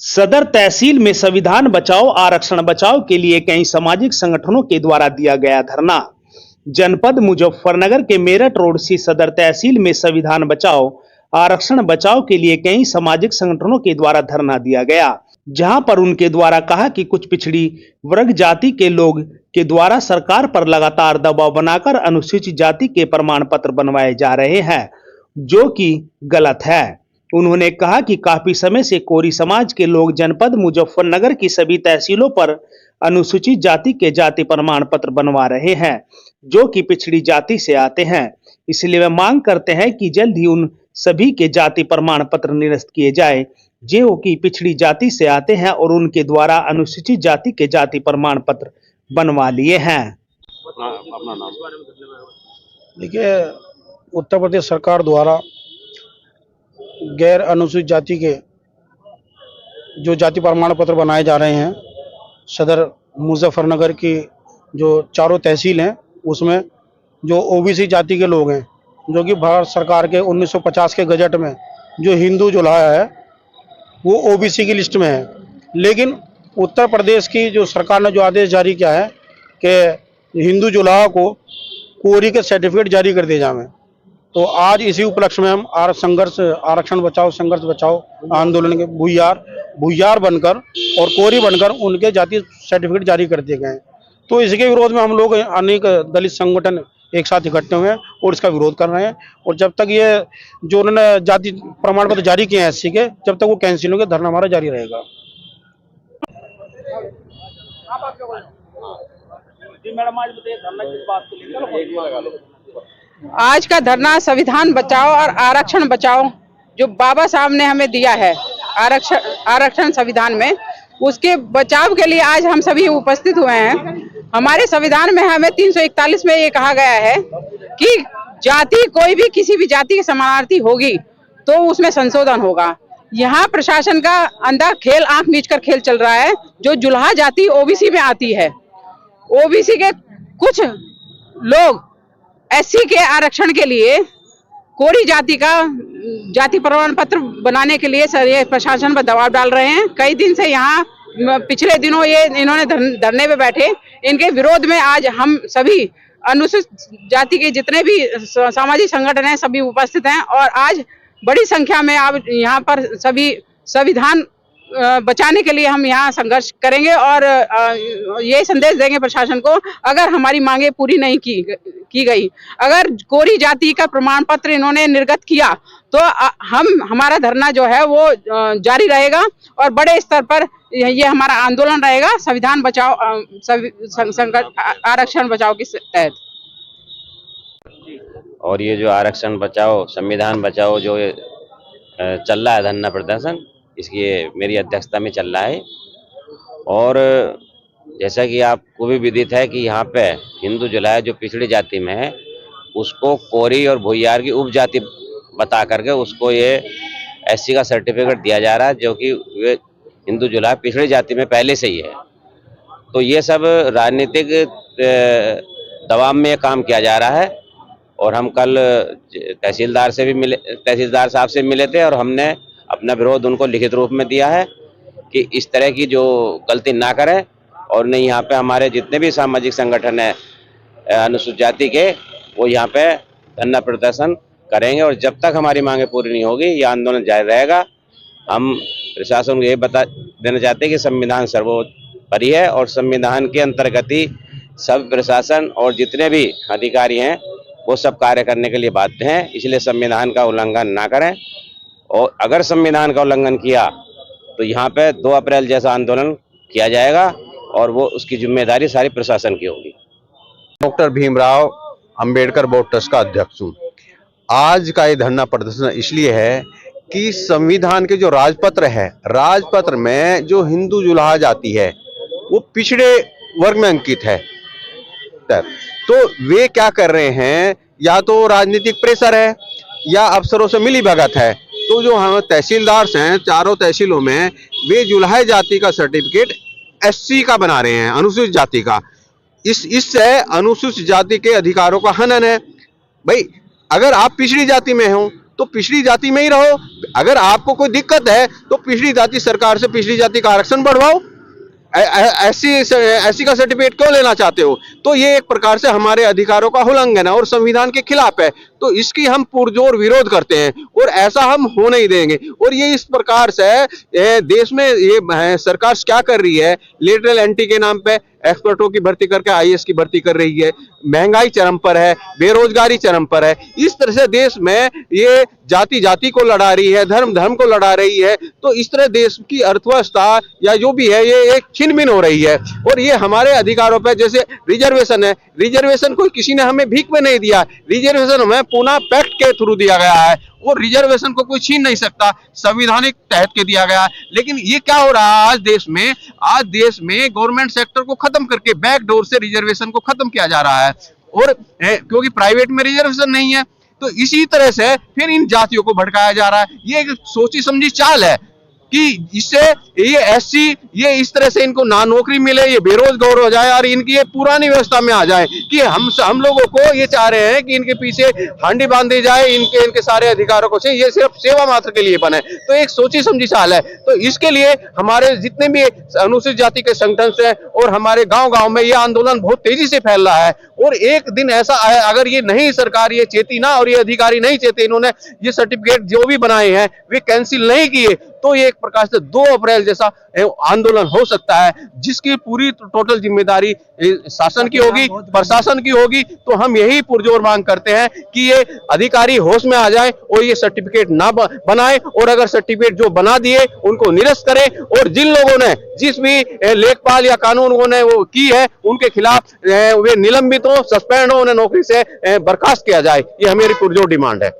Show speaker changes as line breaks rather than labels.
सदर तहसील में संविधान बचाओ आरक्षण बचाओ के लिए कई सामाजिक संगठनों के द्वारा दिया गया धरना। जनपद मुजफ्फरनगर के मेरठ रोड से सदर तहसील में संविधान बचाओ आरक्षण बचाओ के लिए कई सामाजिक संगठनों के द्वारा धरना दिया गया, जहां पर उनके द्वारा कहा कि कुछ पिछड़ी वर्ग जाति के लोग के द्वारा सरकार पर लगातार दबाव बनाकर अनुसूचित जाति के प्रमाण पत्र बनवाए जा रहे हैं, जो कि गलत है। उन्होंने कहा कि काफी समय से कोरी समाज के लोग जनपद मुजफ्फरनगर की सभी तहसीलों पर अनुसूचित जाति के जाति प्रमाण पत्र बनवा रहे हैं, जो कि पिछड़ी जाति से आते हैं। इसलिए वे मांग करते हैं कि जल्द ही उन सभी के जाति प्रमाण पत्र निरस्त किए जाए, जो कि पिछड़ी जाति से आते हैं और उनके द्वारा अनुसूचित जाति के जाति प्रमाण पत्र बनवा लिए हैं।
अपना नाम देखिए, उत्तर प्रदेश सरकार द्वारा गैर अनुसूचित जाति के जो जाति प्रमाण पत्र बनाए जा रहे हैं, सदर मुजफ्फरनगर की जो चारों तहसील हैं उसमें जो ओबीसी जाति के लोग हैं, जो कि भारत सरकार के 1950 के गजट में जो हिंदू जुलाहा है वो ओबीसी की लिस्ट में है। लेकिन उत्तर प्रदेश की जो सरकार ने जो आदेश जारी किया है कि हिंदू जुलाहा को कोरी के सर्टिफिकेट जारी कर दिए जाएं, तो आज इसी उपलक्ष्य में हम आरक्षण बचाओ संघर्ष बचाओ आंदोलन के भूयार बनकर और कोरी बनकर उनके जाति सर्टिफिकेट जारी कर दिए गए। तो इसके विरोध में हम लोग अनेक दलित संगठन एक साथ इकट्ठे हुए हैं और इसका विरोध कर रहे हैं। और जब तक ये जो उन्होंने जाति प्रमाण पत्र जारी किए हैं एससी के, जब तक वो कैंसिल होंगे धरना हमारा जारी रहेगा।
आज का धरना संविधान बचाओ और आरक्षण बचाओ जो बाबा साहब ने हमें दिया है आरक्षण संविधान में, उसके बचाव के लिए आज हम सभी उपस्थित हुए हैं। हमारे संविधान में हमें 341 में ये कहा गया है कि जाति कोई भी किसी भी जाति के समानार्थी होगी तो उसमें संशोधन होगा। यहाँ प्रशासन का अंधा खेल, आंख मीच कर खेल चल रहा है। जो जुलाहा जाति ओबीसी में आती है, ओबीसी के कुछ लोग एससी के आरक्षण के लिए कोरी जाति का जाति प्रमाण पत्र बनाने के लिए ये प्रशासन पर दबाव डाल रहे हैं। कई दिन से यहाँ पिछले दिनों इन्होंने धरने पे बैठे। इनके विरोध में आज हम सभी अनुसूचित जाति के जितने भी सामाजिक संगठन हैं सभी उपस्थित हैं और आज बड़ी संख्या में आप यहाँ पर सभी संविधान बचाने के लिए हम यहाँ संघर्ष करेंगे और ये संदेश देंगे प्रशासन को, अगर हमारी मांगे पूरी नहीं की गई, अगर कोरी जाति का प्रमाण पत्र इन्होंने निर्गत किया तो हमारा धरना जो है वो जारी रहेगा और बड़े स्तर पर ये हमारा आंदोलन रहेगा संविधान बचाओ आरक्षण बचाओ के तहत।
और ये जो आरक्षण बचाओ संविधान बचाओ जो चल रहा है धरना प्रदर्शन, इसकी मेरी अध्यक्षता में चल रहा है। और जैसा कि आपको भी विदित है कि यहाँ पे हिंदू जुलाहा जो पिछड़ी जाति में है उसको कोरी और भूयार की उपजाति बता करके उसको ये एससी का सर्टिफिकेट दिया जा रहा है, जो कि वे हिंदू जुलाहा पिछड़ी जाति में पहले से ही है। तो ये सब राजनीतिक दबाव में काम किया जा रहा है। और हम कल तहसीलदार साहब से मिले थे और हमने अपना विरोध उनको लिखित रूप में दिया है कि इस तरह की जो गलती ना करें। और नहीं, यहाँ पे हमारे जितने भी सामाजिक संगठन है अनुसूचित जाति के, वो यहाँ पे धरना प्रदर्शन करेंगे और जब तक हमारी मांगे पूरी नहीं होगी ये आंदोलन जारी रहेगा। हम प्रशासन को ये बता देना चाहते हैं कि संविधान सर्वोपरि है और संविधान के अंतर्गत ही सब प्रशासन और जितने भी अधिकारी हैं वो सब कार्य करने के लिए बाध्य हैं। इसलिए संविधान का उल्लंघन ना करें और अगर संविधान का उल्लंघन किया तो यहाँ पे 2 अप्रैल जैसा आंदोलन किया जाएगा और वो उसकी जिम्मेदारी सारी प्रशासन की होगी।
Doctor Bhimrao Ambedkar board trust का अध्यक्ष हूँ। आज का ये धरना प्रदर्शन इसलिए है कि संविधान के जो राजपत्र है, राजपत्र में जो हिंदू जुलाहा जाति है वो पिछड़े वर्ग में अंकित है। तो वे क्या कर रहे हैं, या तो राजनीतिक प्रेशर है या अफसरों से मिली भगत है। तो जो हम तहसीलदार हैं चारों तहसीलों में, वे जुलाहा जाति का सर्टिफिकेट एससी का बना रहे हैं, अनुसूचित जाति का। इससे अनुसूचित जाति के अधिकारों का हनन है। भाई अगर आप पिछड़ी जाति में हो तो पिछड़ी जाति में ही रहो। अगर आपको कोई दिक्कत है तो पिछड़ी जाति सरकार से पिछड़ी जाति का आरक्षण बढ़वाओ। ऐसी का सर्टिफिकेट क्यों लेना चाहते हो? तो ये एक प्रकार से हमारे अधिकारों का उल्लंघन है और संविधान के खिलाफ है। तो इसकी हम पुरजोर विरोध करते हैं और ऐसा हम हो नहीं देंगे। और ये इस प्रकार से देश में ये सरकार क्या कर रही है, लेटरल एंट्री के नाम पे एक्सपर्टों की भर्ती करके आईएएस की भर्ती कर रही है, महंगाई चरम पर है, बेरोजगारी चरम पर है। इस तरह से देश में ये जाति जाति को लड़ा रही है, धर्म धर्म को लड़ा रही है। तो इस तरह देश की अर्थव्यवस्था या जो भी है ये एक छिन-भिन हो रही है। और ये हमारे अधिकारों पर, जैसे रिजर्वेशन है, रिजर्वेशन कोई किसी ने हमें भीख में नहीं दिया, रिजर्वेशन हमें पूना पैक्ट के थ्रू दिया गया है और रिजर्वेशन को कोई छीन नहीं सकता, संविधानिक तहत के दिया गया है। लेकिन ये क्या हो रहा है आज देश में गवर्नमेंट सेक्टर को खत्म करके बैकडोर से रिजर्वेशन को खत्म किया जा रहा है। और क्योंकि प्राइवेट में रिजर्वेशन नहीं है तो इसी तरह से फिर इन जातियों को भड़काया जा रहा है। ये एक सोची समझी चाल है कि इससे ये एससी ये इस तरह से इनको ना नौकरी मिले, ये बेरोजगार हो जाए और इनकी ये पुरानी व्यवस्था में आ जाए कि हम लोगों को ये चाह रहे हैं कि इनके पीछे हांडी बांधी जाए, इनके सारे अधिकारों को से ये सिर्फ सेवा मात्र के लिए बने। तो एक सोची समझी चाल है। तो इसके लिए हमारे जितने भी अनुसूचित जाति के संगठन हैं और हमारे गांव-गांव में ये आंदोलन बहुत तेजी से फैल रहा है। और एक दिन ऐसा आए, अगर ये नहीं सरकार ये चेती ना और ये अधिकारी नहीं चेते, इन्होंने ये सर्टिफिकेट जो भी बनाए हैं वे कैंसिल नहीं किए, तो ये एक प्रकार से 2 अप्रैल जैसा आंदोलन हो सकता है जिसकी पूरी टोटल जिम्मेदारी शासन की होगी, प्रशासन की होगी। तो हम यही पुरजोर मांग करते हैं कि ये अधिकारी होश में आ जाएं और ये सर्टिफिकेट ना बनाए और अगर सर्टिफिकेट जो बना दिए उनको निरस्त करें और जिन लोगों ने जिस भी लेखपाल या कानूनों ने वो की है उनके खिलाफ वे निलंबित हो, सस्पेंड हो, उन्हें नौकरी से बर्खास्त किया जाए। ये हमारी पुरजोर डिमांड है।